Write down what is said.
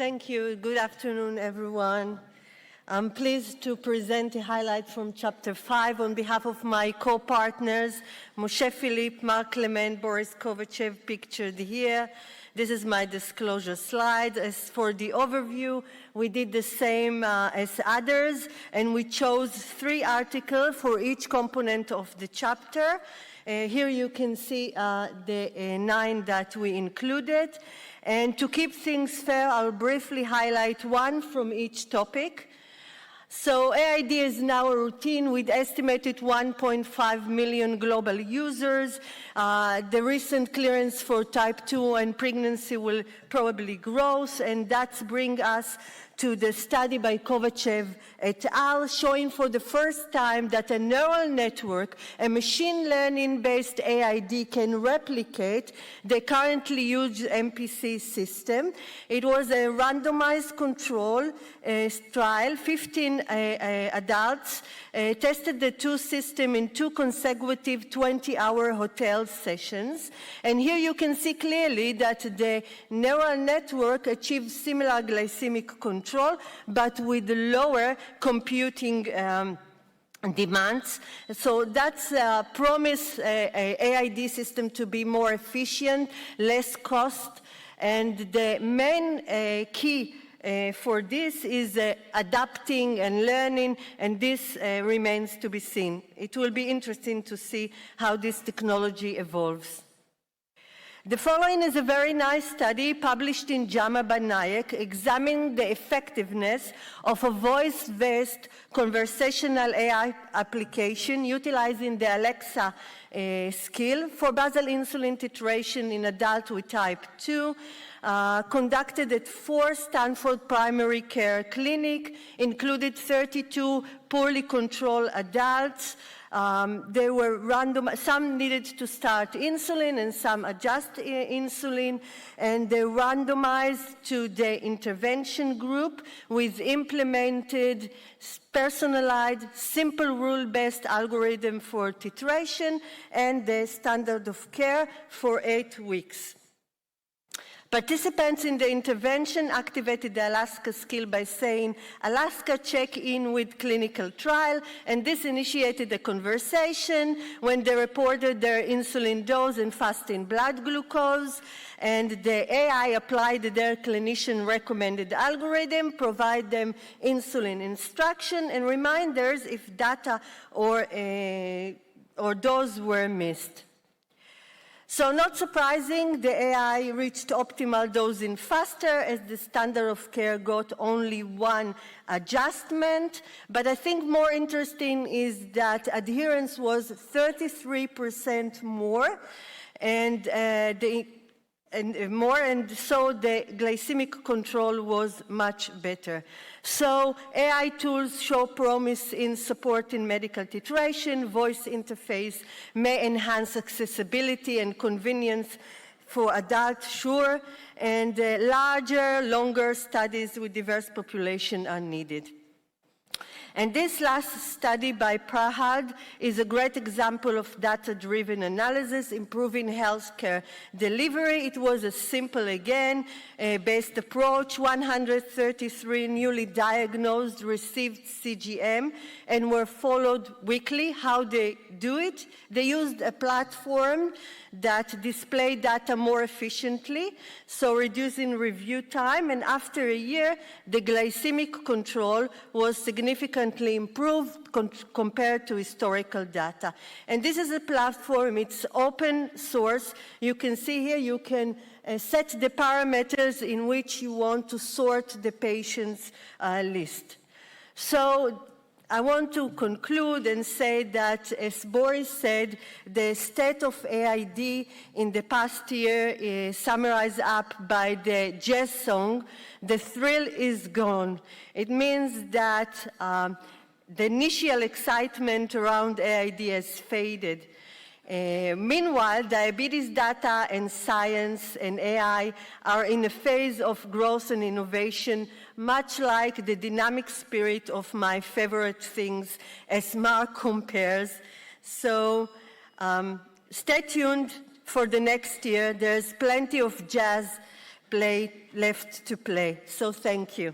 Thank you. Good afternoon, everyone. I'm pleased to present a highlight from Chapter 5 on behalf of my co-partners, Moshe Philippe, Mark Clement, Boris Kovachev, pictured here. This is my disclosure slide. As for the overview, we did the same as others, and we chose 3 articles for each component of the chapter. Here you can see the 9 that we included. And to keep things fair, I'll briefly highlight 1 from each topic. So AID is now a routine with estimated 1.5 million global users. The recent clearance for type 2 and pregnancy will probably grow, and that's bring us to the study by Kovachev et al., showing for the first time that a neural network, a machine learning-based AID, can replicate the currently used MPC system. It was a randomized control trial. 15 adults tested the 2 systems in 2 consecutive 20-hour hotel sessions. And here you can see clearly that the neural network achieved similar glycemic control, but with lower computing demands. So that's promise AID system to be more efficient, less cost, and the main key for this is adapting and learning, and this remains to be seen. It will be interesting to see how this technology evolves. The following is a very nice study published in JAMA by Nayak, examining the effectiveness of a voice-based conversational AI application utilizing the Alexa skill for basal insulin titration in adults with type 2, conducted at 4 Stanford primary care clinics, included 32 poorly controlled adults. They were random, some needed to start insulin and some adjust insulin, and they randomized to the intervention group with implemented personalized, simple rule-based algorithm for titration and the standard of care for 8 weeks. Participants in the intervention activated the Alaska skill by saying, "Alaska, check in with clinical trial," and this initiated a conversation when they reported their insulin dose and fasting blood glucose, and the AI applied their clinician-recommended algorithm, provide them insulin instruction and reminders if data or dose were missed. So not surprising, the AI reached optimal dosing faster as the standard of care got only 1 adjustment. But I think more interesting is that adherence was 33% more, and so the glycemic control was much better. So AI tools show promise in supporting medical titration. Voice interface may enhance accessibility and convenience for adults, sure, and larger, longer studies with diverse population are needed. And this last study by Prahad is a great example of data-driven analysis, improving healthcare delivery. It was a simple, again, based approach. 133 newly diagnosed received CGM and were followed weekly. How they do it? They used a platform that displayed data more efficiently, so reducing review time, and after a year, the glycemic control was significantly improved compared to historical data. And this is a platform, it's open source. You can see here, you can set the parameters in which you want to sort the patient's list. So I want to conclude and say that, as Boris said, the state of AID in the past year is summarized up by the jazz song, "The thrill is gone." It means that the initial excitement around AID has faded. Meanwhile, diabetes data and science and AI are in a phase of growth and innovation, much like the dynamic spirit of my favorite things, as Mark compares. So stay tuned for the next year. There's plenty of jazz left to play. So thank you.